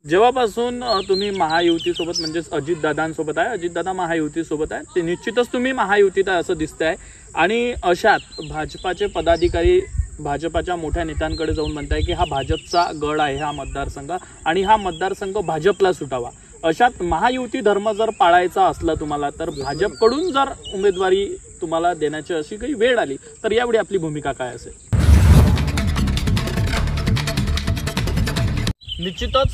जेव्हापासून तुम्ही महायुतीसोबत म्हणजेच अजितदादांसोबत आहे, अजितदादा महायुतीसोबत आहे, ते निश्चितच तुम्ही महायुतीत आहे असं दिसतंय। आणि अशात भाजपाचे पदाधिकारी भाजपाच्या मोठ्या नेत्यांकडे जाऊन म्हणताय की हा भाजपचा गड आहे हा मतदारसंघ आणि हा मतदारसंघ भाजपला सुटावा। अशात महायुती धर्म जर पाळायचा असला तुम्हाला तर भाजपकडून जर उमेदवारी तुम्हाला देण्याची अशी काही वेळ आली तर यावेळी आपली भूमिका काय असेल? निश्चितच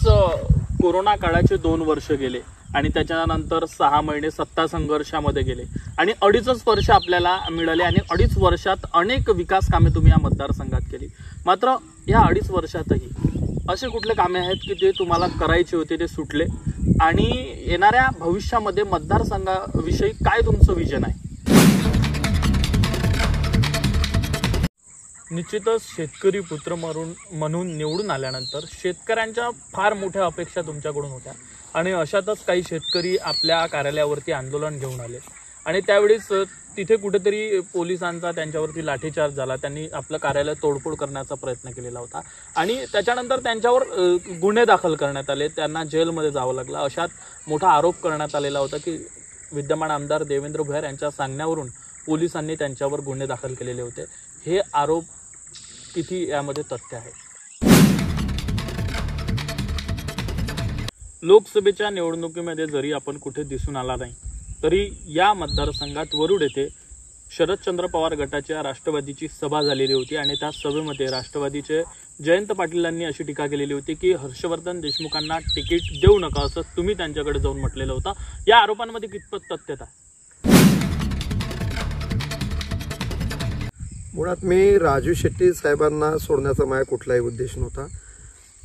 कोरोना काळाचे 2 वर्ष गेले आणि त्याच्यानंतर 6 महिने सत्ता संघर्षामध्ये गेले आणि 2.5 वर्ष आपल्याला मिळाले आणि 2.5 वर्षात अनेक विकास कामे तुम्ही या मतदारसंघात केली। मात्र या 2.5 वर्षातही असे कुठले कामे आहेत की जे तुम्हाला करायचे होते ते सुटले आणि येणाऱ्या भविष्यामध्ये मतदारसंघाविषयी काय तुमचं विजन आहे? निश्चितच शेतकरी पुत्र म्हणून निवडून आल्यानंतर शेतकऱ्यांच्या फार मोठ्या अपेक्षा तुमच्याकडून होत्या आणि अशातच काही शेतकरी आपल्या कार्यालयावरती आंदोलन घेऊन आले आणि त्यावेळेस तिथे कुठेतरी पोलिसांचा त्यांच्यावरती लाठीचार्ज झाला। त्यांनी आपलं कार्यालय तोडफोड करण्याचा प्रयत्न केलेला होता आणि त्याच्यानंतर त्यांच्यावर गुन्हे दाखल करण्यात आले, त्यांना जेलमध्ये जावं लागलं। अशात मोठा आरोप करण्यात आलेला होता की विद्यमान आमदार देवेंद्र भोयर यांच्या सांगण्यावरून पोलिसांनी त्यांच्यावर गुन्हे दाखल केलेले होते। हे आरोप किती यामध्ये तथ्य आहे? लोकसभेच्या निवडणुकीमध्ये जरी आपण कुठे दिसून आला नाही तरी या मतदारसंघात वरुड येथे शरदचंद्र पवार गटाच्या राष्ट्रवादीची सभा झालेली होती आणि त्या सभेमध्ये राष्ट्रवादीचे जयंत पाटीलांनी अशी टीका केलेली होती की हर्षवर्धन देशमुखांना तिकीट देऊ नका असं तुम्ही त्यांच्याकडे जाऊन म्हटलेलं होतं। या आरोपांमध्ये कितपत तथ्यता? मुळात मी राजू शेट्टी साहेबांना सोडण्याचा माझा कुठलाही उद्देश नव्हता।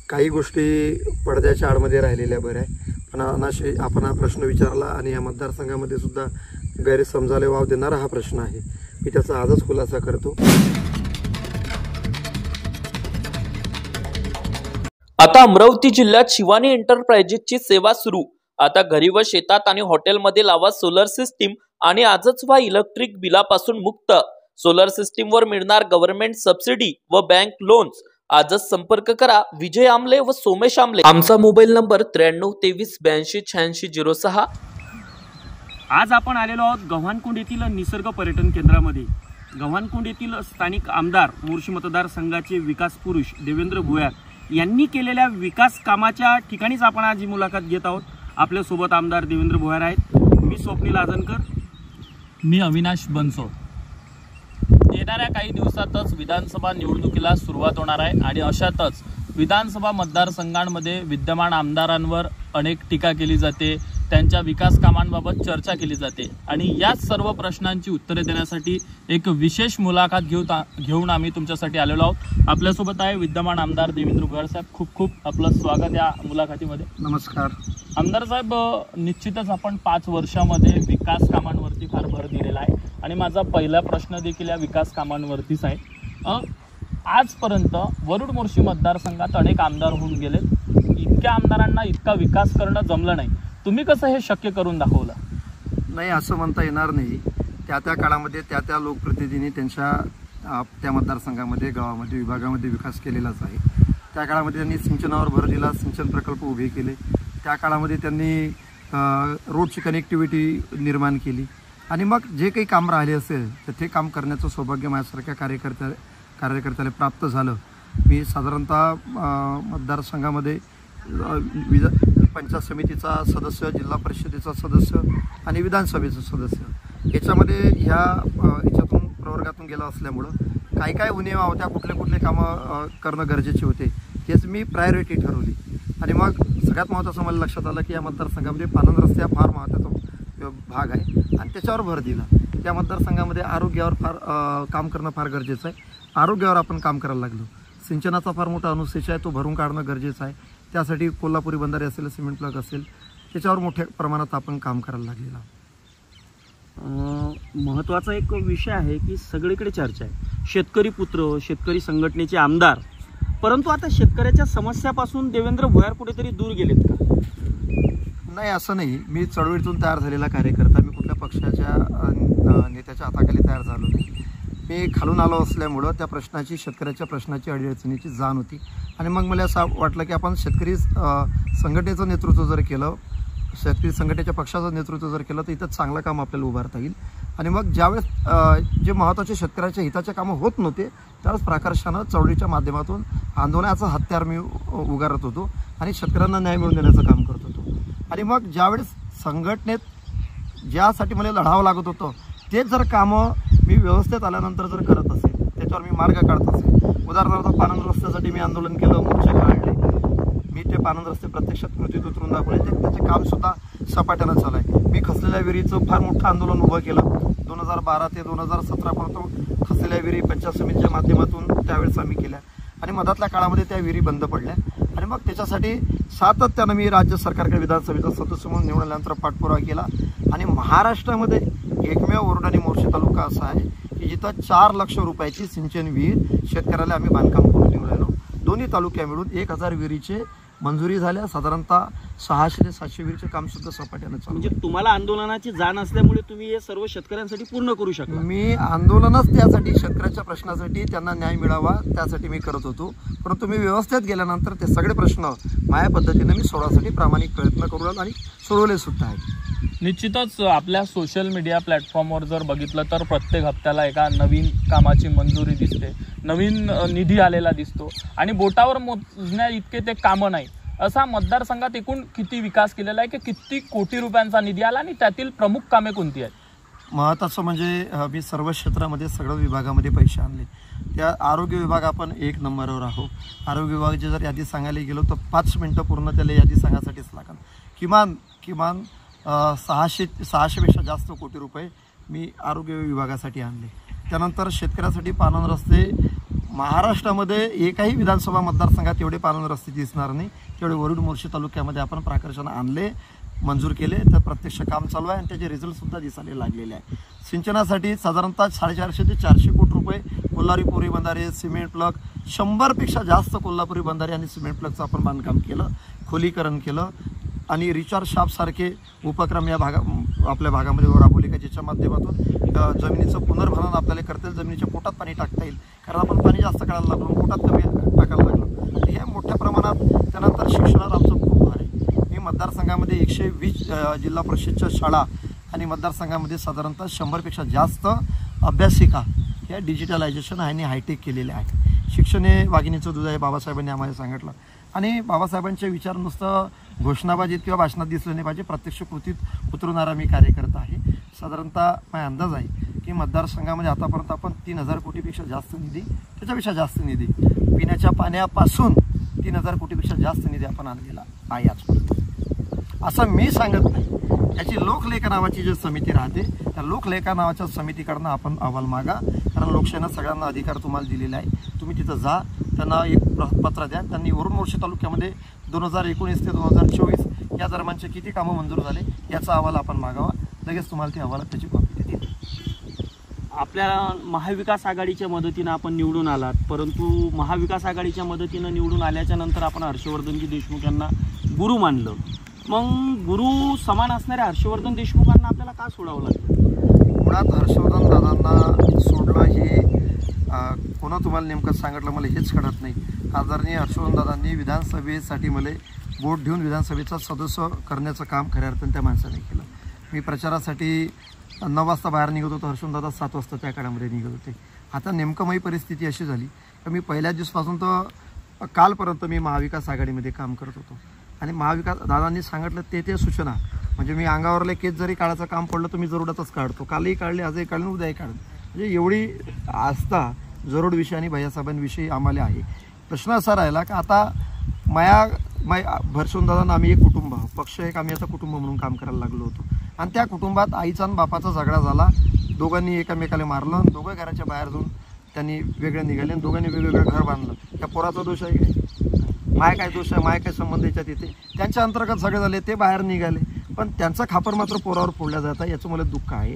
काही गोष्टी पडद्याच्या आडमध्ये राहिलेल्या बऱ्या आहे, पण आपण हा प्रश्न विचारला आणि या मतदारसंघामध्ये सुद्धा गैरसमजाला वाव देणारा हा प्रश्न आहे। मी त्याचा आजच खुलासा करतो। आता अमरावती जिल्ह्यात शिवानी एंटरप्राइजेसची सेवा सुरू। आता घरी व शेतात आणि हॉटेलमध्ये लावा सोलर सिस्टीम आणि आजच व्हा इलेक्ट्रिक बिलापासून मुक्त। सोलर सिस्टीमवर मिळणार गव्हर्नमेंट सबसिडी व बँक लोन्स। आजच संपर्क करा विजय आमले व सोमेश आमले। आमचा मोबाईल नंबर 9323828606। आज आपण आलेलो आहोत गव्हाणकुंड येथील निसर्ग पर्यटन केंद्रामध्ये। गव्हाणकुंड येथील स्थानिक आमदार मोर्शी मतदारसंघाचे विकास पुरुष देवेंद्र भोयर यांनी केलेल्या विकास कामाच्या ठिकाणीच आपण आज ही मुलाखत घेत आहोत। आपल्या सोबत आमदार देवेंद्र भोयर आहेत, मी स्वप्नील आजनकर, मी अविनाश बनसोड। येणाऱ्या काही दिवसातच विधानसभा निवडणुकीला सुरुवात होणार आहे आणि अशातच विधानसभा मतदारसंघांमध्ये विद्यमान आमदारांवर अनेक टीका केली जाते, त्यांच्या विकास कामांबाबत चर्चा केली जाते आणि याच सर्व प्रश्नांची उत्तरे देण्यासाठी एक विशेष मुलाखत घेऊन आम्ही तुमच्यासाठी आलेलो आहोत। आपल्यासोबत आहे विद्यमान आमदार देवेंद्र भोयर साहेब। खूप खूप आपलं स्वागत या मुलाखतीमध्ये। नमस्कार आमदार साहेब, निश्चितच आपण 5 वर्षामध्ये विकास कामांवरती फार भर दिलेला आहे आणि माझा पहिला प्रश्न देखील या विकास कामांवरतीच आहे। आजपर्यंत वरुड मोर्शी मतदारसंघात अनेक आमदार होऊन गेलेत, इतक्या आमदारांना इतका विकास करणं जमलं नाही, तुम्ही कसं हे शक्य करून दाखवलं? नाही, असं म्हणता येणार नाही। त्या काळामध्ये त्या लोकप्रतिनिधींनी त्यांच्या त्या मतदारसंघामध्ये, गावामध्ये, विभागामध्ये विकास केलेलाच आहे। त्या काळामध्ये त्यांनी सिंचनावर भर दिला, सिंचन प्रकल्प उभे केले। त्या काळामध्ये त्यांनी रोडची कनेक्टिव्हिटी निर्माण केली आणि मग जे काही काम राहिले असेल तर ते काम करण्याचं सौभाग्य माझ्यासारख्या कार्यकर्त्याला प्राप्त झालं। मी साधारणतः मतदारसंघामध्ये पंचायत समितीचा सदस्य, जिल्हा परिषदेचा सदस्य आणि विधानसभेचा सदस्य याच्यामध्ये याच्यातून प्रवर्गातून गेला असल्यामुळं काय उणिवा होत्या, कुठले कामं करणं गरजेचे होते हेच मी प्रायोरिटी ठरवली आणि मग सगळ्यात महत्त्वाचं मला लक्षात आलं की या मतदारसंघामध्ये पानंद रस्ते फार महत्त्वाचा भाग आहे आणि त्याच्यावर भर दिला। त्या मतदारसंघामध्ये आरोग्यावर फार काम करणं फार गरजेचं आहे। आरोग्यावर आपण काम करायला लागलो। सिंचनाचा फार मोठा अनुशेष आहे, तो भरून काढणं गरजेचं आहे। त्यासाठी कोल्हापुरी बंधारे असेल, सिमेंट प्लग असेल, त्याच्यावर मोठ्या प्रमाणात आपण काम करायला लागलेला। महत्त्वाचा एक विषय आहे की सगळीकडे चर्चा आहे शेतकरी पुत्र, शेतकरी संघटनेचे आमदार, परंतु आता शेतकऱ्याच्या समस्यापासून देवेंद्र भोयर कुठेतरी दूर गेलेत का? नाही, असं नाही। मी चळवळीतून तयार झालेला कार्यकर्ता, मी कुठल्या पक्षाच्या नेत्याच्या हाताखाली तयार झालो नाही। मी खालून आलो असल्यामुळं त्या प्रश्नाची, शेतकऱ्याच्या प्रश्नाची, अडीअडचणीची जाण होती. आणि मग मला असं वाटलं की आपण शेतकरी संघटनेचं नेतृत्व जर केलं, शेतकरी संघटनेच्या पक्षाचं नेतृत्व जर केलं तर इथं चांगलं काम आपल्याला उभारता येईल. आणि मग ज्यावेळेस जे महत्त्वाचे शेतकऱ्याच्या हिताचे कामं होत नव्हते त्यावेळेस प्रकर्षानं चळवळीच्या माध्यमातून आंदोलनाचं हत्यार मी उगारत होतो आणि शेतकऱ्यांना न्याय मिळवून देण्याचं काम करत होतो. आणि मग ज्यावेळेस संघटनेत ज्यासाठी मला लढावं लागत होतं तेच जर कामं मी व्यवस्थेत आल्यानंतर जर करत असेल, त्याच्यावर मी मार्ग काढत असेल, उदाहरणार्थ पानंद रस्त्यासाठी मी आंदोलन केलं, मोर्चे काढले, मी ते पानंद रस्ते प्रत्यक्षात कृतीत उतरून दाखवले, त्याचे कामसुद्धा सपाट्यानं चालू आहे. मी खचलेल्या विहिरीचं फार मोठं आंदोलन उभं केलं. 2012 ते 2017 पर्यंत खचलेल्या विहिरी पंचायत समितीच्या माध्यमातून त्यावेळेस आम्ही केल्या आणि मधातल्या काळामध्ये त्या विहिरी बंद पडल्या. आणि मग त्याच्यासाठी सातत्यानं मी राज्य सरकारकडे विधानसभेचा सदस्य म्हणून निवडून आल्यानंतर पाठपुरावा केला. आणि महाराष्ट्रामध्ये एकमेव ओरड आणि मोर्शी तालुका असा आहे की जिथं 4 लाख रुपयाची सिंचन विहीर शेतकऱ्याला आम्ही बांधकाम करून देऊन राहिलो. दोन्ही तालुक्या मिळून 1000 विहिरीचे मंजुरी झाल्या. साधारणतः 600 ते 700 विहिरीचे काम सुद्धा सपाट्यानं चालू. म्हणजे तुम्हाला आंदोलनाची जाण असल्यामुळे तुम्ही हे सर्व शेतकऱ्यांसाठी पूर्ण करू शकता. मी आंदोलनच त्यासाठी, शेतकऱ्याच्या प्रश्नासाठी, त्यांना न्याय मिळावा त्यासाठी मी करत होतो. परंतु मी व्यवस्थेत गेल्यानंतर ते सगळे प्रश्न माझ्या पद्धतीने मी सोडवण्यासाठी प्रामाणिक प्रयत्न करू लागलो आणि सोडवले सुद्धा आहेत. निश्चितच आपल्या सोशल मीडिया प्लॅटफॉर्मवर जर बघितलं तर प्रत्येक हप्त्याला एका नवीन कामाची मंजुरी दिसते, नवीन निधी आलेला दिसतो आणि बोटावर मोजण्या इतके ते कामं नाही. असा मतदारसंघात एकूण किती विकास केलेला आहे की किती कोटी रुपयांचा निधी आला आणि त्यातील प्रमुख कामे कोणती आहेत? महत्त्वाचं म्हणजे मी सर्व क्षेत्रामध्ये सगळ्या विभागामध्ये पैसे आणले. त्या आरोग्य विभाग आपण 1 नंबरवर आहोत. आरोग्य विभागाची जर यादी सांगायला गेलो तर 5 मिनटं पूर्ण त्याला यादी सांगण्यासाठीच लागेल. किमान 600 पेक्षा जास्त कोटी रुपये मी आरोग्य विभागासाठी आणले. त्यानंतर शेतकऱ्यासाठी पानंद रस्ते महाराष्ट्रामध्ये एकही विधानसभा मतदारसंघात एवढे पानंद रस्ते दिसणार नाही तेवढे वरुड मोर्शी तालुक्यामध्ये आपण प्राकर्षानं आणले, मंजूर केले. तर प्रत्यक्ष काम चालू आहे आणि त्याचे रिझल्टसुद्धा दिसायला लागलेले आहे. सिंचनासाठी साधारणतः 450 ते 400 कोटी रुपये कोल्हापुरी बंधारे, सिमेंट प्लग, 100पेक्षा जास्त कोल्हापुरी बंधारे आणि सिमेंट प्लगचं आपण बांधकाम केलं, खोलीकरण केलं. आणि रिचार्ज शापसारखे उपक्रम या आपल्या भागामध्ये राबवले का ज्याच्या माध्यमातून जमिनीचं पुनर्भरण आपल्याला करता येईल, जमिनीच्या पोटात पाणी टाकता येईल. कारण आपण पाणी जास्त काढायला लागलो, पोटात कमी टाकायला लागलो. हे मोठ्या प्रमाणात. त्यानंतर शिक्षणात आमचं खूप भार आहे. मी मतदारसंघामध्ये 120 जिल्हा परिषदच्या शाळा आणि मतदारसंघामध्ये साधारणतः 100पेक्षा जास्त अभ्यासिका या डिजिटलायझेशन आणि हायटेक केलेले आहे. शिक्षण हे वाघिणीचं दूध आहे, बाबासाहेबांनी आम्हाला सांगितलं. आणि बाबासाहेबांचे विचार नुसतं घोषणाबाजीत किंवा भाषणात दिसले नाही पाहिजे, प्रत्यक्ष कृतीत उतरवणारा मी कार्यकर्ता आहे. साधारणतः माझा अंदाज आहे की मतदारसंघामध्ये आतापर्यंत आपण 3000 कोटीपेक्षा जास्त निधी, त्याच्यापेक्षा जास्त निधी, पिण्याच्या पाण्यापासून 3000 कोटीपेक्षा जास्त निधी आपण आणलेला आहे आजपर्यंत. असं मी सांगत नाही. याची लोकलेखा नावाची जी समिती राहते त्या लोकलेखा नावाच्या समितीकडनं आपण अहवाल मागा. कारण लोकशाहीनं सगळ्यांना अधिकार तुम्हाला दिलेला आहे. तुम्ही तिथं जा, त्यांना एक पत्र द्या. त्यांनी वरुड मोर्शी तालुक्यामध्ये 2019 ते 2024 या दरम्यानचे किती कामं मंजूर झाले याचा अहवाल आपण मागावा. लगेच तुम्हाला ती अहवालात त्याची कॉपी देतील. आपल्या महाविकास आघाडीच्या मदतीनं आपण निवडून आलात, परंतु महाविकास आघाडीच्या मदतीनं निवडून आल्याच्या नंतर आपण हर्षवर्धनजी देशमुख यांना गुरु मानलं. मग गुरु समान असणाऱ्या हर्षवर्धन देशमुखांना आपल्याला का सोडावं लागलं? मुळात हर्षवर्धन दादांना सोडलं हे कोणा तुम्हाला नेमकं सांगितलं मला हेच कळत नाही. आदरणीय हर्षवर्धन दादांनी विधानसभेसाठी मला वोट देऊन विधानसभेचा सदस्य करण्याचं काम खऱ्या अर्थाने त्या माणसाने केलं. मी प्रचारासाठी 9 वाजता बाहेर निघत होतो, हर्षवर्धन दादा 7 वाजता त्या काळामध्ये निघत होते. आता नेमकं माझी परिस्थिती अशी झाली की मी पहिल्या दिवसापासून तर कालपर्यंत मी महाविकास आघाडीमध्ये काम करत होतो. आणि महाविकास दादांनी सांगितलं ते सूचना म्हणजे मी अंगावरले केस जरी काढायचं काम पडलं तर मी जरूरतच काढतो. कालही काढले, आजही काढले, उद्याही काढले. म्हणजे एवढी आस्था जरूर विषय आणि भैयासाहेबांविषयी आम्हाला आहे. प्रश्न असा राहिला की आता हर्षवर्धन दादांना आम्ही एक कुटुंब, पक्ष एक, आम्ही आता कुटुंब म्हणून काम करायला लागलो होतो. आणि त्या कुटुंबात आईचा आणि बापाचा झगडा झाला. दोघांनी एकामेकाला मारलं, दोघं घराच्या बाहेर जाऊन त्यांनी वेगळे निघाले आणि दोघांनी वेगवेगळं घर बांधलं. त्या पोराचा दोष आहे काय? माय काय दोष आहे? माय काय संबंध याच्यात येते? त्यांच्या अंतर्गत सगळे झाले, ते बाहेर निघाले, पण त्यांचा खापर मात्र पोरावर फोडला जाता, याचं मला दुःख आहे.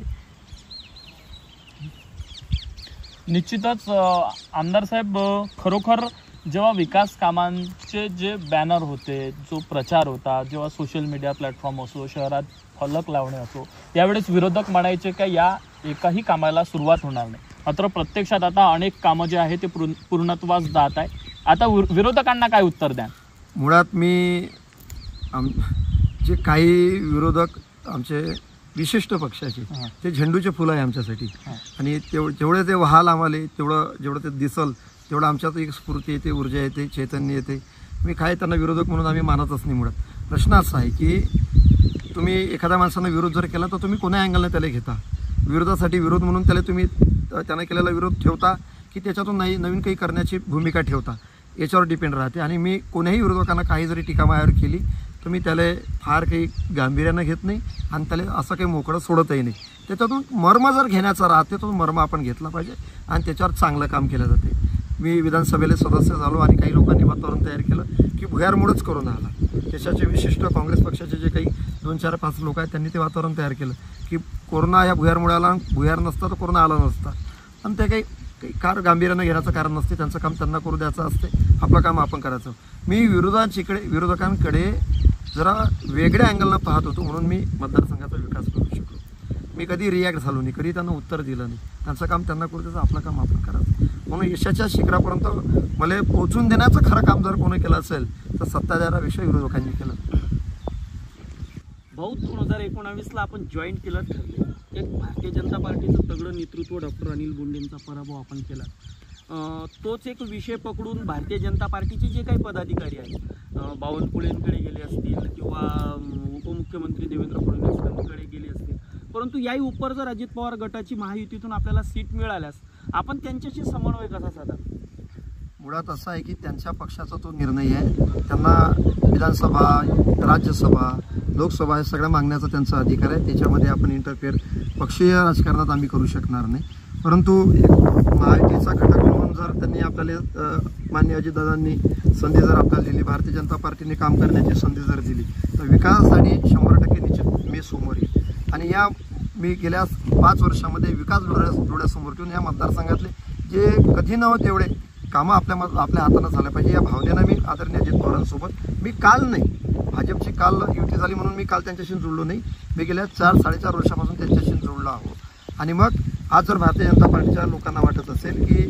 निश्चितच आमदार साहेब, खरोखर जेव्हा विकास कामांचे जे बॅनर होते, जो प्रचार होता, जेव्हा सोशल मीडिया प्लॅटफॉर्म असो, शहरात फलक लावणे असो, त्यावेळेस विरोधक म्हणायचे का या एकाही कामाला सुरुवात होणार नाही. मात्र प्रत्यक्षात आता अनेक कामं जे आहे ते पूर्णत्वास जात आहे. आता विरोधकांना काय उत्तर द्या? मुळात मी जे काही विरोधक आमचे विशिष्ट पक्षाचे ते झेंडूचे फुलं आहे आमच्यासाठी, आणि जेवढे ते व्हाल आम्हाला जेवढं ते दिसल तेवढं आमच्यात एक स्फूर्ती येते, ऊर्जा येते, चैतन्य येते. मी काय त्यांना विरोधक म्हणून आम्ही मानतच नाही. मुळात प्रश्न असा आहे की तुम्ही एखाद्या माणसानं विरोध जर केला तर तुम्ही कोण्या अँगलने त्याला घेता? विरोधासाठी विरोध म्हणून त्यानं केलेला विरोध ठेवता की त्याच्यातून नवीन काही करण्याची भूमिका ठेवता, याच्यावर डिपेंड राहते. आणि मी कोण्याही विरोधकांना काही जरी टीका माझ्यावर केली तर मी त्याला फार काही गांभीर्यानं घेत नाही आणि त्याला असं काही मोकळं सोडतही नाही. त्याच्यातून मर्म जर घेण्याचा राहते तो मर्म आपण घेतला पाहिजे आणि त्याच्यावर चांगलं काम केलं जाते. मी विधानसभेला सदस्य झालो आणि काही लोकांनी वातावरण तयार केलं की भुयारमुळेच करोना आला. देशाचे विशिष्ट काँग्रेस पक्षाचे जे काही 2-4-5 लोक आहेत त्यांनी ते वातावरण तयार केलं की कोरोना या भुयारमुळे आला, भुयार नसता तर कोरोना आला नसता. आणि ते काही कार गांभीर्यानं घेण्याचं कारण नसते. त्यांचं काम त्यांना करू द्यायचं असते, आपलं काम आपण करायचं. मी विरोधकांकडे जरा वेगळ्या अँगलनं पाहत होतो म्हणून मी मतदारसंघाचा विकास करू शकलो. मी कधी रिॲक्ट झालो नाही, कधी त्यांना उत्तर दिलं नाही. त्यांचं काम त्यांना करू द्यायचं, आपलं काम आपण करायचं. म्हणून यशाच्या शिखरापर्यंत मला पोहोचून देण्याचं खरं काम जर कोणी केलं असेल तर सत्ताधाऱ्यापेक्षा विरोधकांनी केलं. भाऊ 2019ला आपण जॉईन केलं ठरले. एक भारतीय जनता पार्टीचं तगडं नेतृत्व डॉक्टर अनिल बोंडेंचा पराभव आपण केला. तोच एक विषय पकडून भारतीय जनता पार्टीचे जे काही पदाधिकारी आहेत बावनकुळेंकडे गेले असतील किंवा उपमुख्यमंत्री देवेंद्र फडणवीसांकडे गेले असतील, परंतु याही उपर जर अजित पवार गटाची महायुतीतून आपल्याला सीट मिळाल्यास आपण त्यांच्याशी समन्वय कसा साधा? मुळात असं आहे की त्यांच्या पक्षाचा तो निर्णय आहे. त्यांना विधानसभा, राज्यसभा, लोकसभा हे सगळ्या मागण्याचा त्यांचा अधिकार आहे. त्याच्यामध्ये आपण इंटरफेअर पक्षीय राजकारणात आम्ही करू शकणार नाही. परंतु एक महायुतीचा घटक म्हणून जर त्यांनी आपल्याला माननीय अजितदादांनी संधी जर आपल्याला दिली, भारतीय जनता पार्टीने काम करण्याची संधी जर दिली तर विकासासाठी 100% निश्चित मी समोर येईल. आणि मी गेल्या 5 वर्षामध्ये विकास डोळ्यासमोर ठेवून या मतदारसंघातले जे कधी नव्हते तेवढे कामं आपल्या हातानं झाल्या पाहिजे या भावनेनं मी आदरणीय अजित पवारांसोबत मी काल नाही, भाजपची काल युती झाली म्हणून मी काल त्यांच्याशी जोडलो नाही. मी गेल्या 4-4.5 वर्षापासून त्यांच्याशी जोडलो आहोत. आणि मग आज जर भारतीय जनता पार्टीच्या लोकांना वाटत असेल की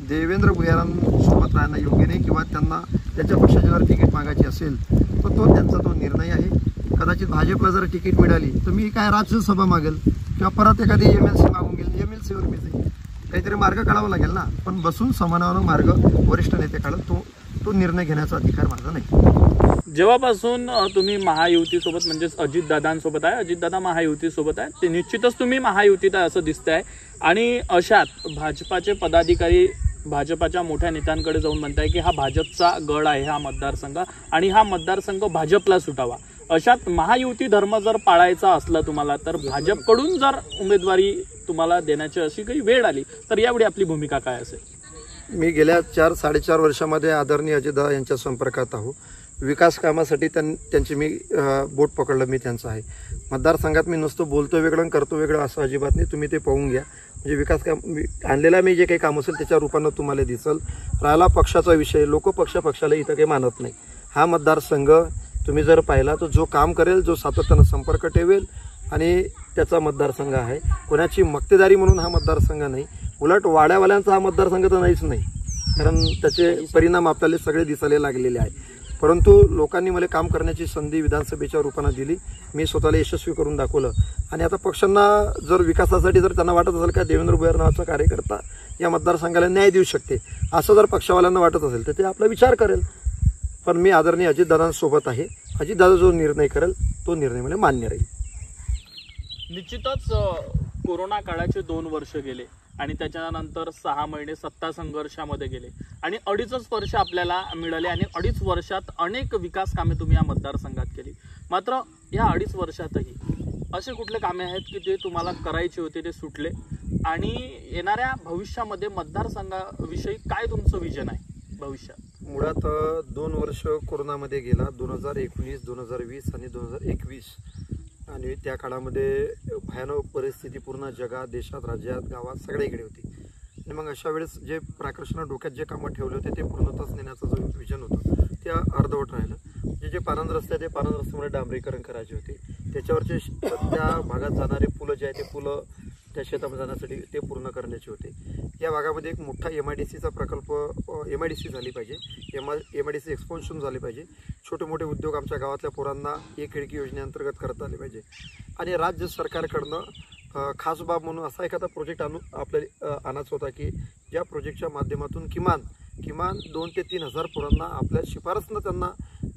देवेंद्र भुयारांसोबत राहणं योग्य नाही किंवा त्यांना त्यांच्या पक्षाची जर तिकीट मागायची असेल तर त्यांचा तो निर्णय आहे. कदाचित भाजपला जर तिकीट मिळाली तर मी काय राज्यसभा मागेल किंवा परत एखादी MLC मागून गेली, MLCवर मी जाईल. काहीतरी मार्ग काढावा लागेल ना. पण बसून समन्वयानं मार्ग वरिष्ठ नेते काढत तो निर्णय घेण्याचा अधिकार माझा नाही. जेव्हापासून तुम्ही महायुतीसोबत म्हणजेच अजितदादांसोबत आहे, अजितदादा महायुतीसोबत आहे, ते निश्चितच तुम्ही महायुतीत आहे असं दिसतंय. आणि अशात भाजपाचे पदाधिकारी भाजपाच्या मोठ्या नेत्यांकडे जाऊन म्हणताय की हा भाजपचा गड आहे हा मतदारसंघ आणि हा मतदारसंघ भाजपला सुटावा. अशात महायुती धर्म जर पाळायचा असला तुम्हाला तर भाजपकडून जर उमेदवारी तुम्हाला देण्याची अशी काही वेळ आली तर यावेळी आपली भूमिका काय असेल? मी गेल्या 4-4.5 वर्षामध्ये आदरणीय अजितदादा यांच्या संपर्कात आहो. विकास कामासाठी त्यांची मी बोट पकडलं मी त्यांचं आहे. मतदारसंघात मी नुसतं बोलतो वेगळं आणि करतो वेगळं असं अजिबात नाही. तुम्ही ते पाहून घ्या. म्हणजे विकास काम आणलेला मी जे काही काम असेल त्याच्या रूपानं तुम्हाला दिसल. राहिला पक्षाचा विषय, लोक पक्षाला इथं काही मानत नाही. हा मतदारसंघ तुम्ही जर पाहिला तर जो काम करेल, जो सातत्यानं संपर्क ठेवेल आणि त्याचा मतदारसंघ आहे. कोणाची मक्तेदारी म्हणून हा मतदारसंघ नाही, उलट वाड्यावाल्यांचा हा मतदारसंघ तर नाहीच नाही, कारण त्याचे परिणाम आपल्याला सगळे दिसायला लागलेले आहे. परंतु लोकांनी मला काम करण्याची संधी विधानसभेच्या रूपानं दिली. मी स्वतःला यशस्वी करून दाखवलं. आणि आता पक्षांना जर विकासासाठी जर त्यांना वाटत असेल का देवेंद्र भुयार नावाचा कार्यकर्ता या मतदारसंघाला न्याय देऊ शकते, असं जर पक्षवाल्यांना वाटत असेल तर ते आपला विचार करेल. पण मी आदरणीय अजितदादांसोबत आहे. अजितदादा जो निर्णय करेल तो निर्णय मला मान्य राहील. निश्चितच कोरोना काळाचे 2 वर्ष गेले आणि त्याच्यानंतर 6 महिने सत्ता संघर्षामध्ये गेले आणि 2.5 वर्ष आपल्याला मिळाले आणि 2.5 वर्षात अनेक विकास कामे तुम्ही या मतदारसंघात केली. मात्र या 2.5 वर्षातही असे कुठले कामे आहेत की ते तुम्हाला करायचे होते ते सुटले आणि येणाऱ्या भविष्यामध्ये मतदारसंघाविषयी काय तुमचं विजन आहे भविष्यात? मुळात 2 वर्ष कोरोनामध्ये गेला, 2019, 2020 आणि 2021. आणि त्या काळामध्ये भयानक परिस्थिती पूर्ण जगात, देशात, राज्यात, गावात सगळीकडे होती. आणि मग अशा वेळेस जे प्राकर्षण डोक्यात जे कामं ठेवले होते ते पूर्णतःच नेण्याचं जो विजन होतं ते अर्धवट राहिलं. जे पानंद रस्ते ते पानंद रस्त्यामध्ये डांबरीकरण करायचे होते. त्याच्यावरचे त्या भागात जाणारे पुलं जे आहे ते पुलं त्या शेतामध्ये जाण्यासाठी ते पूर्ण करण्याचे होते. या भागामध्ये एक मोठा MIDCचा प्रकल्प MIDC झाली पाहिजे, MIDC एक्सपान्शन झाली पाहिजे. छोटे मोठे उद्योग आमच्या गावातल्या पोरांना एक खिडकी योजनेअंतर्गत करता आले पाहिजे. आणि राज्य सरकारकडनं खास बाब म्हणून असा एखादा प्रोजेक्ट आपल्याला आणायचा होता की ज्या प्रोजेक्टच्या माध्यमातून किमान 2 ते 3 हजार पोरांना आपल्या शिफारसनं त्यांना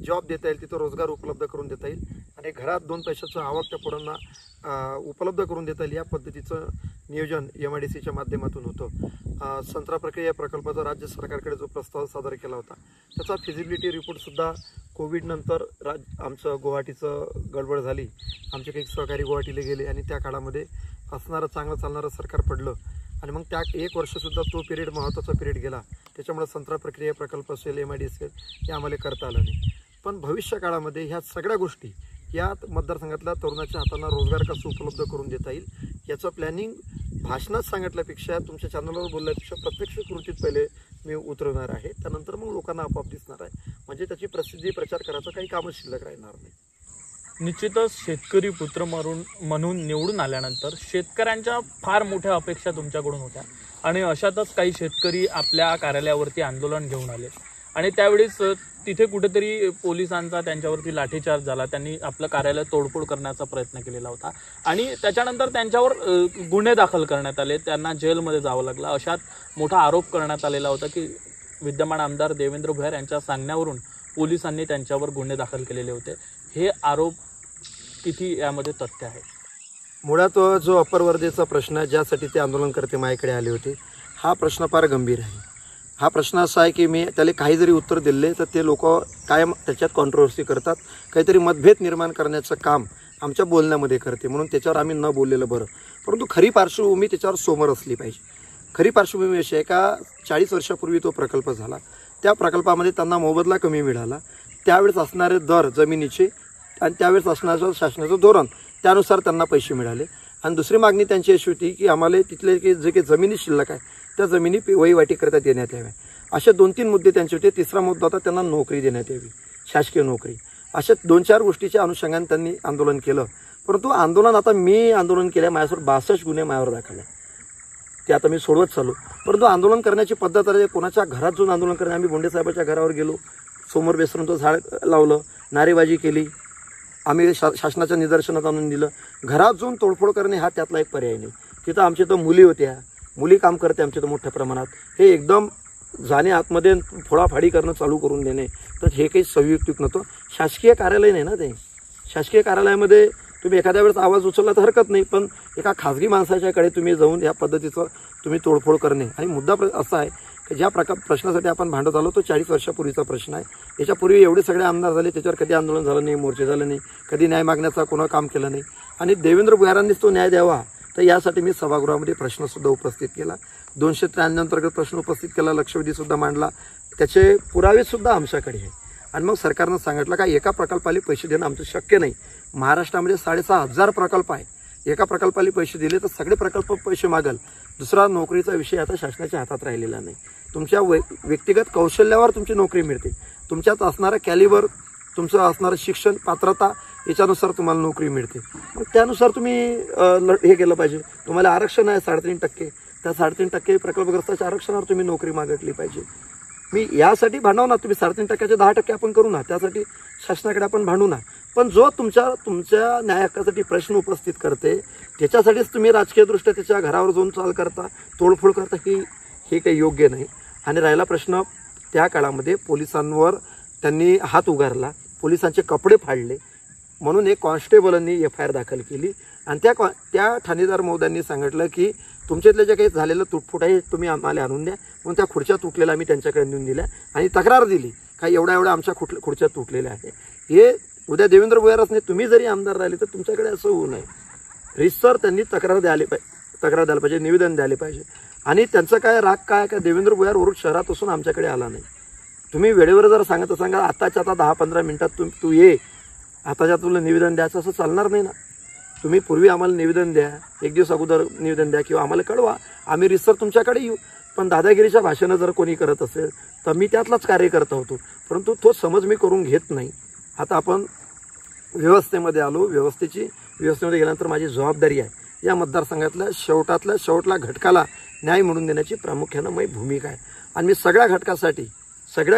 जॉब देता येईल, तिथं रोजगार उपलब्ध करून देता येईल आणि घरात 2 पैशाचं आवक त्या पोरांना उपलब्ध करून देता येईल. या पद्धतीचं नियोजन MIDCच्या माध्यमातून होतं. संत्रा प्रक्रिया प्रकल्पाचा राज्य सरकारकडे जो प्रस्ताव सादर केला होता त्याचा फिजिबिलिटी रिपोर्टसुद्धा कोविडनंतर आमचं गुवाहाटीचं गडबड झाली, आमचे काही सहकारी गुवाहाटीला गेले आणि त्या काळामध्ये असणारं चांगलं चालणारं सरकार पडलं आणि मग त्या 1 वर्षसुद्धा तो पिरियड महत्त्वाचा पिरियड गेला. त्याच्यामुळे संत्रा प्रक्रिया प्रकल्प असेल, MIDC हे आम्हाला करता आलं नाही. पण भविष्य काळामध्ये ह्या सगळ्या गोष्टी या मतदारसंघातल्या तरुणाच्या हातांना रोजगार कसं उपलब्ध करून देता येईल याचं प्लॅनिंग भाषणात सांगितल्यापेक्षा, तुमच्या चॅनलवर बोलल्यापेक्षा प्रत्यक्ष कृतीत पहिले मी उतरवणार आहे. त्यानंतर मग लोकांना आपोआप दिसणार आहे. म्हणजे त्याची प्रसिद्धी प्रचार करायचं काही कामच शिल्लक राहणार नाही. निश्चितच शेतकरी पुत्र म्हणून निवडून आल्यानंतर शेतकऱ्यांच्या फार मोठ्या अपेक्षा तुमच्याकडून होत्या आणि अशातच काही शेतकरी आपल्या कार्यालयावरती आंदोलन घेऊन आले आणि त्यावेळेस तिथे कुठेतरी पोलिसांचा त्यांच्यावरती लाठीचार्ज झाला. त्यांनी आपलं कार्यालय तोडफोड करण्याचा प्रयत्न केलेला होता आणि त्याच्यानंतर त्यांच्यावर गुन्हे दाखल करण्यात आले, त्यांना जेलमध्ये जावं लागलं. अशात मोठा आरोप करण्यात आलेला होता की विद्यमान आमदार देवेंद्र भुयार यांच्या सांगण्यावरून पोलिसांनी त्यांच्यावर गुन्हे दाखल केलेले होते. हे आरोप किती यामध्ये तथ्य आहे? मुळात जो अप्पर वर्दीचा प्रश्न आहे, ज्यासाठी ते आंदोलनकर्ते माझ्याकडे आले होते, हा प्रश्न फार गंभीर आहे. हा प्रश्न असा आहे की मी त्याला काही जरी उत्तर दिले तर ते लोक कायम त्याच्यात कॉन्ट्रोवर्सी करतात, काहीतरी मतभेद निर्माण करण्याचं काम आमच्या बोलण्यामध्ये करते, म्हणून त्याच्यावर आम्ही न बोललेलं बरं. परंतु खरी पार्श्वभूमी त्याच्यावर समोर असली पाहिजे. खरी पार्श्वभूमी अशी आहे का 40 वर्षापूर्वी तो प्रकल्प झाला, त्या प्रकल्पामध्ये त्यांना मोबदला कमी मिळाला, त्यावेळेस असणारे दर जमिनीचे आणि त्यावेळेस असणारं शासनाचं धोरण त्यानुसार त्यांना पैसे मिळाले. आणि दुसरी मागणी त्यांची अशी होती की आम्हाला तिथले की जे काही जमिनी शिल्लक आहे त्या जमिनी वहिवाटीकरता देण्यात याव्या. असे 2-3 मुद्दे त्यांचे होते. तिसरा मुद्दा होता त्यांना नोकरी देण्यात यावी, शासकीय नोकरी. अशा 2-4 गोष्टीच्या अनुषंगाने त्यांनी आंदोलन केलं. परंतु आंदोलन आता मी आंदोलन केलं, माझ्यासोबत 62 गुन्हे माझ्यावर दाखल आहे, ते आता मी सोडवत चालू. परंतु आंदोलन करण्याची पद्धत आहे, कोणाच्या घरात जाऊन आंदोलन करणे. आम्ही बोंडे साहेबाच्या घरावर गेलो, समोर बेसरून तो झाड लावलं, नारेबाजी केली, आम्ही शासनाच्या निदर्शनात आणून दिलं. घरात जाऊन तोडफोड करणे हा त्यातला एक पर्याय नाही. तिथं आमच्या तर मुली होत्या, मुली काम करते आमच्या तर मोठ्या प्रमाणात. हे एकदम जाणे आतमध्ये फोडाफाडी करणं चालू करून देणे, तर हे काही संयुक्तिक नव्हतं. शासकीय कार्यालय नाही ना ते. शासकीय कार्यालयामध्ये तुम्ही एखाद्या वेळेस आवाज उचलला तर हरकत नाही, पण एका खाजगी माणसाच्याकडे तुम्ही जाऊन या पद्धतीचं तुम्ही तोडफोड करणे. आणि मुद्दा असा आहे की ज्या प्रश्नासाठी आपण भांडत आलो तो 40 वर्षापूर्वीचा प्रश्न आहे. याच्यापूर्वी एवढे सगळे आमदार झाले, त्याच्यावर कधी आंदोलन झालं नाही, मोर्चे झाले नाही, कधी न्याय मागण्याचा कोणा काम केलं नाही. आणि देवेंद्र भुयारांनीच तो न्याय द्यावा, तर यासाठी मी सभागृहामध्ये प्रश्नसुद्धा उपस्थित केला, 293 अंतर्गत प्रश्न उपस्थित केला, लक्षवेधीसुद्धा मांडला, त्याचे पुरावेसुद्धा आमच्याकडे आहे. आणि मग सरकारनं सांगितलं का एका प्रकल्पाला पैसे देणं आमचं शक्य नाही. महाराष्ट्रामध्ये 6,500 प्रकल्प आहे, एका प्रकल्पाला पैसे दिले तर सगळे प्रकल्प पैसे मागल. दुसरा नोकरीचा विषय आता शासनाच्या हातात राहिलेला नाही. तुमच्या व्यक्तिगत कौशल्यावर तुमची नोकरी मिळते, तुमच्यात असणारं कॅलिबर, तुमचं असणारं शिक्षण पात्रता याच्यानुसार तुम्हाला नोकरी मिळते. मग त्यानुसार तुम्ही हे केलं पाहिजे. तुम्हाला आरक्षण आहे 3.5%, त्या 3.5% प्रकल्पग्रस्ताच्या आरक्षणावर तुम्ही नोकरी मागितली पाहिजे. मी यासाठी भांडव ना, तुम्ही 3.5%चे 10% आपण करू ना, त्यासाठी शासनाकडे आपण भांडू ना. पण जो तुमच्या न्याय हक्कासाठी प्रश्न उपस्थित करते त्याच्यासाठीच तुम्ही राजकीयदृष्ट्या त्याच्या घरावर जाऊन चाल करता, तोडफोड करता, हे काही योग्य नाही. आणि राहिला प्रश्न, त्या काळामध्ये पोलिसांवर त्यांनी हात उगारला, पोलिसांचे कपडे फाडले, म्हणून एक कॉन्स्टेबलांनी FIR दाखल केली. आणि त्या ठाणेदार महोदयांनी सांगितलं की तुमच्यातले जे काही झालेलं तुटफूट आहे तुम्ही आम्हाला आणून द्या. म्हणून त्या खुर्च्या तुटलेल्या आम्ही त्यांच्याकडे नेऊन दिल्या आणि तक्रार दिली का एवढ्या आमच्या खुर्च्या तुटलेल्या आहे. हे उद्या देवेंद्र भुयारच नाही, तुम्ही जरी आमदार राहिले तर तुमच्याकडे असं होऊ नये. रितसर त्यांनी तक्रार द्यायला पाहिजे, निवेदन द्यायला पाहिजे. आणि त्यांचं काय राग काय का देवेंद्र भुयार वरून शहरात असून आमच्याकडे आला नाही. तुम्ही वेळेवर जर सांगत सांगा आताच्या आता 10-15 मिनिटात तू ये, आताच्या तुला निवेदन द्यायचं, असं चालणार नाही ना. तुम्ही पूर्वी आम्हाला निवेदन द्या, 1 दिवस अगोदर निवेदन द्या किंवा आम्हाला कळवा, आम्ही रितसर तुमच्याकडे येऊ. पण दादागिरीच्या भाषेनं जर कोणी करत असेल तर मी त्यातलाच कार्यकर्ता होतो, परंतु तो समज मी करून घेत नाही. आता आपण व्यवस्थेमध्ये आलो, व्यवस्थेमध्ये गेल्यानंतर माझी जबाबदारी आहे या मतदारसंघातल्या शेवटातल्या शेवटला घटकाला न्याय मिळवून देण्याची प्रामुख्यानं माझी भूमिका आहे. आणि मी सगळ्या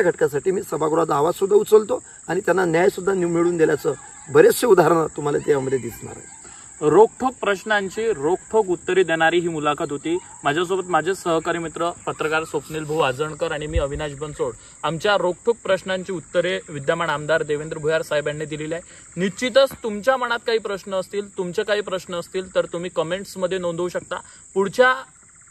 घटकासाठी मी सभागृहात आवाजसुद्धा उचलतो आणि त्यांना न्यायसुद्धा मिळवून दिल्याचं बरेचसे उदाहरणं तुम्हाला त्यामध्ये दिसणार आहे. रोखठोक प्रश्नांची रोखठोक उत्तरे देणारी ही मुलाखत होती. माझ्यासोबत माझे सहकारी मित्र पत्रकार स्वप्नील भाऊ आजणकर आणि मी अविनाश बनसोड. आमच्या रोखठोक प्रश्नांची उत्तरे विद्यमान आमदार देवेंद्र भुयार साहेब यांनी दिलेली आहे. निश्चितच तुमच्या मनात काही प्रश्न असतील, तुमचे काही प्रश्न असतील तर तुम्ही कमेंट्समध्ये नोंदवू शकता. पुढच्या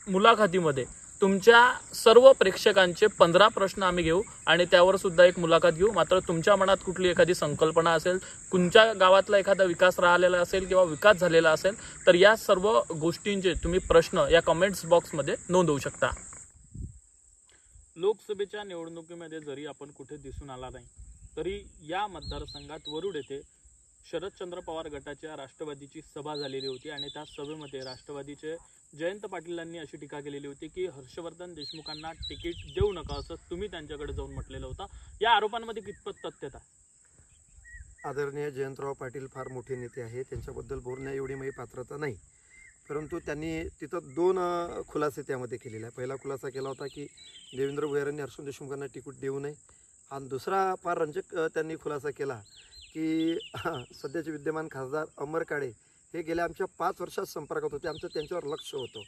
मुलाखतीमध्ये तुमच्या सर्व प्रेक्षकांचे 15 प्रश्न आम्ही घेऊ आणि त्यावर सुद्धा एक मुलाखत घेऊ. मात्र तुमच्या मनात कुठली एखादी संकल्पना असेल, तुमच्या गावातला एखादा विकास राहिलेला असेल किंवा विकास झालेला असेल तर या सर्व गोष्टींचे तुम्ही प्रश्न या कमेंट्स बॉक्समध्ये नोंदवू शकता. लोकसभेच्या निवडणुकीमध्ये जरी आपण कुठे दिसून आला नाही तरी या मतदारसंघात वरुड येथे शरदचंद्र पवार गटाच्या राष्ट्रवादीची सभा झालेली होती आणि त्या सभेमध्ये राष्ट्रवादीचे जयंत पाटीलांनी अशी टीका केलेली होती की हर्षवर्धन देशमुखांना तिकीट देऊ नका असं तुम्ही त्यांच्याकडे जाऊन म्हटलेलं होतं. या आरोपांमध्ये कितपत तथ्यता? आदरणीय जयंतराव पाटील फार मोठे नेते आहेत, त्यांच्याबद्दल बोलण्या एवढी माझी पात्रता नाही. परंतु त्यांनी तिथं 2 खुलासे त्यामध्ये केलेले आहे. पहिला खुलासा केला होता की देवेंद्र भुयार यांनी हर्षवर्धन देशमुखांना तिकीट देऊ नये आणि दुसरा फार रंजक त्यांनी खुलासा केला की सध्याचे विद्यमान खासदार अमर काळे हे गेल्या आमच्या 5 वर्षात संपर्कात होते, आमचं त्यांच्यावर लक्ष होतं.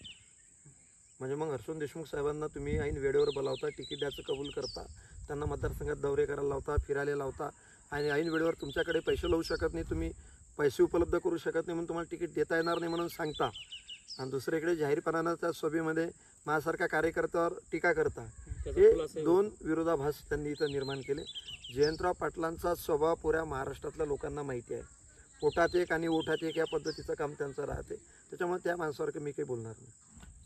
म्हणजे मग हर्षवर्धन देशमुख साहेबांना तुम्ही ऐन वेळेवर बोलावता, तिकीट द्यायचं कबूल करता, त्यांना मतदारसंघात दौरे करायला लावता, फिरायला लावता आणि ऐन वेळेवर तुमच्याकडे पैसे लावू शकत नाही, तुम्ही पैसे उपलब्ध करू शकत नाही म्हणून तुम्हाला तिकीट देता येणार नाही म्हणून सांगता आणि दुसरीकडे जाहीरपणानं त्या सभेमध्ये माझ्यासारख्या कार्यकर्त्यावर टीका करता. हे 2 विरोधाभास त्यांनी इथं निर्माण केले. जयंतराव पाटलांचा स्वभाव पुऱ्या महाराष्ट्रातल्या लोकांना माहिती आहे. पोटात एक आणि ओठात एक या पद्धतीचं काम त्यांचं राहते. त्याच्यामुळे त्या माणसासारखं मी काही बोलणार नाही.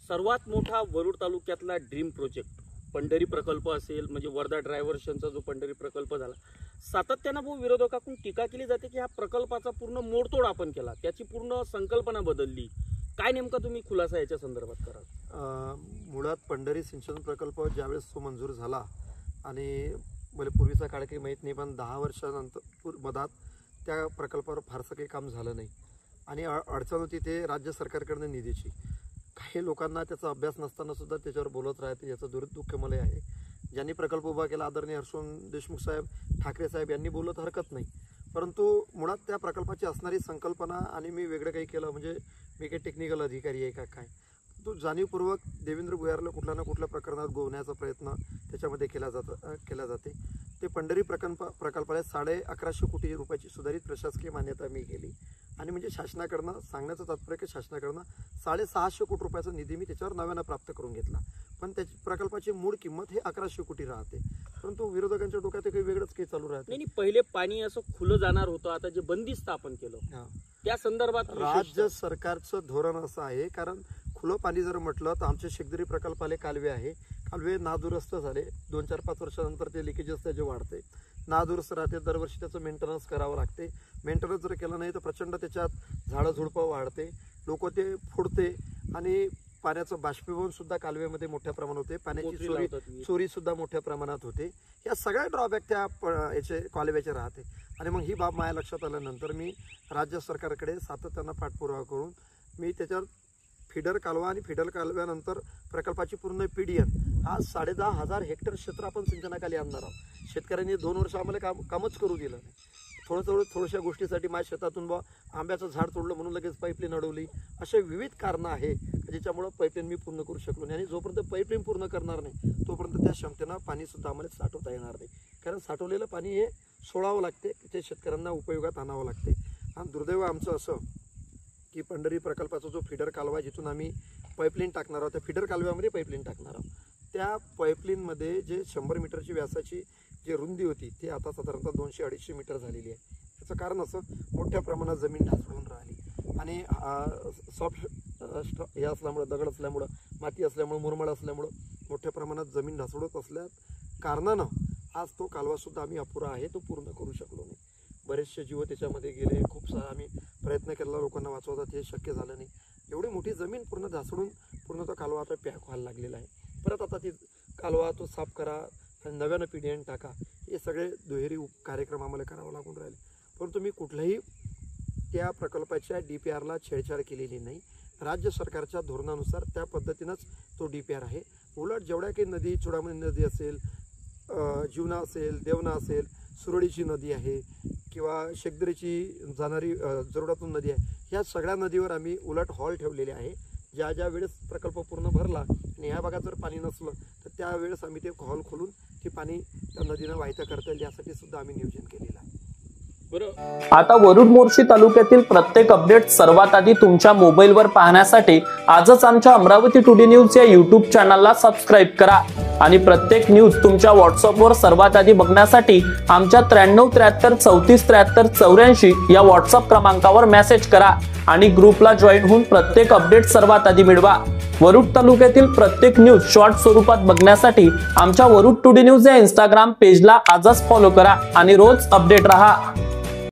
सर्वात मोठा वरुड तालुक्यातला ड्रीम प्रोजेक्ट पंढरी प्रकल्प असेल, म्हणजे वर्धा डायव्हर्शनचा जो पंढरी प्रकल्प झाला, सातत्यानं बहु विरोधकांकडून टीका केली जाते की ह्या प्रकल्पाचा पूर्ण मोडतोड आपण केला, त्याची पूर्ण संकल्पना बदलली. काय नेमका तुम्ही खुलासा याच्या संदर्भात कराल? मुळात पंढरी सिंचन प्रकल्प ज्यावेळेस तो मंजूर झाला आणि मला पूर्वीचा काळ काही माहीत नाही, पण 10 वर्षानंतर मधात त्या प्रकल्पावर फारसं काही काम झालं नाही आणि अडचण होती ते राज्य सरकारकडनं निधीची. काही लोकांना त्याचा अभ्यास नसताना सुद्धा त्याच्यावर बोलत राहते, याचं दुःख मला आहे. ज्यांनी प्रकल्प उभा केला आदरणीय हर्षवर्धन देशमुख साहेब, ठाकरे साहेब यांनी बोलत हरकत नाही, परंतु मुळात त्या प्रकल्पाची असणारी संकल्पना आणि मी वेगळं काही केलं म्हणजे मी काही टेक्निकल अधिकारी आहे का काय, तो जाणीवपूर्वक देवेंद्र भुयारला कुठल्या ना कुठल्या प्रकरणात गोवण्याचा प्रयत्न त्याच्यामध्ये केला जाते. ते पंढरी प्रकल्पाला 1150 कोटी रुपयाची सुधारित प्रशासकीय मान्यता मी केली आणि म्हणजे शासनाकडनं सांगण्याचं तात्पर्य की शासनाकडनं 650 कोटी रुपयाचा निधी मी त्याच्यावर नव्यानं प्राप्त करून घेतला. पण त्याची प्रकल्पाची मूळ किंमत हे 1100 कोटी राहते, परंतु विरोधकांच्या डोक्यात काही वेगळंच काही चालू राहते. नाही, पहिले पाणी असं खुलं जाणार होतं, आता जे बंदिस्त आपण केलं त्या संदर्भात राज्य सरकारचं धोरण असं आहे. कारण खुलं पाणी जर म्हटलं तर आमचे शेखदरी प्रकल्पाले कालवे आहे, कालवे नादुरुस्त झाले, 2-4-5 वर्षानंतर ते लिकेजेस त्याचे वाढते, नादुरुस्त राहते, दरवर्षी त्याचं मेंटेनन्स करावं लागते. मेंटेनन्स जर केलं नाही तर प्रचंड त्याच्यात झाडं झुडपं वाढते, लोक ते फोडते आणि पाण्याचं बाष्पीभवन सुद्धा कालव्यामध्ये मोठ्या प्रमाणात होते, पाण्याची चोरी सुद्धा मोठ्या प्रमाणात होते. या सगळ्या ड्रॉबॅक त्या याचे कालव्याचे राहते आणि मग ही बाब माझ्या लक्षात आल्यानंतर मी राज्य सरकारकडे सातत्यानं पाठपुरावा करून मी त्याच्यावर फिडर कालवा आणि फिडर कालव्यानंतर प्रकल्पाची पूर्ण PDN हा 10,500 हेक्टर क्षेत्र आपण सिंचनाखाली आणणार आहोत. शेतकऱ्यांनी 2 वर्ष आम्हाला कामच करू दिलं नाही. थोड्याशा गोष्टीसाठी माझ्या शेतातून आंब्याचं झाड तोडलं म्हणून लगेच पाईपलाईन अडवली. असे विविध कारणं आहे ज्याच्यामुळं पाईपलाईन मी पूर्ण करू शकलो नाही आणि जोपर्यंत पाईपलाईन पूर्ण करणार नाही तोपर्यंत त्या क्षमतेनं पाणीसुद्धा आम्हाला साठवता येणार नाही. कारण साठवलेलं पाणी हे सोडावं लागते, ते शेतकऱ्यांना उपयोगात आणावं लागते. आणि दुर्दैव आमचं असं की पंढरी प्रकल्पाचा जो फिडर कालवा जिथून आम्ही पाईपलाईन टाकणार आहोत, त्या फिडर कालव्यामध्ये पाईपलाईन टाकणार आहोत, त्या पाईपलाईनमध्ये जे 100 मीटरची व्यासाची जी रुंदी होती ती आता साधारणतः 200-250 मीटर झालेली आहे. त्याचं कारण असं मोठ्या प्रमाणात जमीन ढासळून राहिली आणि सॉफ्ट हे असल्यामुळं, दगड असल्यामुळं, माती असल्यामुळं, मुरमाड असल्यामुळं मोठ्या प्रमाणात जमीन ढासळत असल्या कारणानं आज तो कालवासुद्धा आम्ही अपुरा आहे, तो पूर्ण करू शकलो नाही. बरेचसे जीव त्याच्यामध्ये गेले, खूप सारा आम्ही प्रयत्न केला लोकांना वाचवतात, हे शक्य झालं नाही. एवढी मोठी जमीन पूर्ण ढासळून पूर्ण तो कालवा आता पॅक व्हायला लागलेला आहे. परत आता ती कालवा तो साफ करा, नव्यानं PDN टाका, हे सगळे दुहेरी कार्यक्रम आम्हाला करावं लागून राहिले. परंतु मी कुठल्याही त्या प्रकल्पाच्या DPRला छेडछाड केलेली नाही. राज्य सरकारच्या धोरणानुसार त्या पद्धतीनंच तो DPR आहे. उलट जेवढ्या काही नदी, चुडामणी नदी असेल, जीवना असेल, देवना असेल, सुरळीची नदी आहे किंवा शेखदरीची जाणारी जरोडातून नदी आहे, ह्या सगळ्या नदीवर आम्ही उलट हॉल ठेवलेले आहे. ज्या वेळेस प्रकल्प पूर्ण भरला आणि ह्या भागात जर पाणी नसलं तर त्यावेळेस आम्ही ते हॉल खोलून ते पाणी त्या नदीनं वाहितं करता येईल यासाठी सुद्धा आम्ही नियोजन केलेलं आहे. आता वरुड मोर्शी तालुक्यातील प्रत्येक अपडेट सर्वात आधी तुमच्या मोबाईलवर पाहण्यासाठी आजच आमच्या अमरावती टुडे न्यूज या युट्यूब चॅनलला सबस्क्राईब करा आणि प्रत्येक न्यूज तुमच्या व्हॉट्सअपवर सर्वात आधी बघण्यासाठी आमच्या 93 33 34 84 या व्हॉट्सअप क्रमांकावर मेसेज करा आणि ग्रुपला जॉईन होऊन प्रत्येक अपडेट सर्वात आधी मिळवा. वरुड तालुक्यातील प्रत्येक न्यूज शॉर्ट स्वरूपात बघण्यासाठी आमच्या वरुड टुडे न्यूज या इंस्टाग्राम पेजला आजच फॉलो करा आणि रोज अपडेट रहा.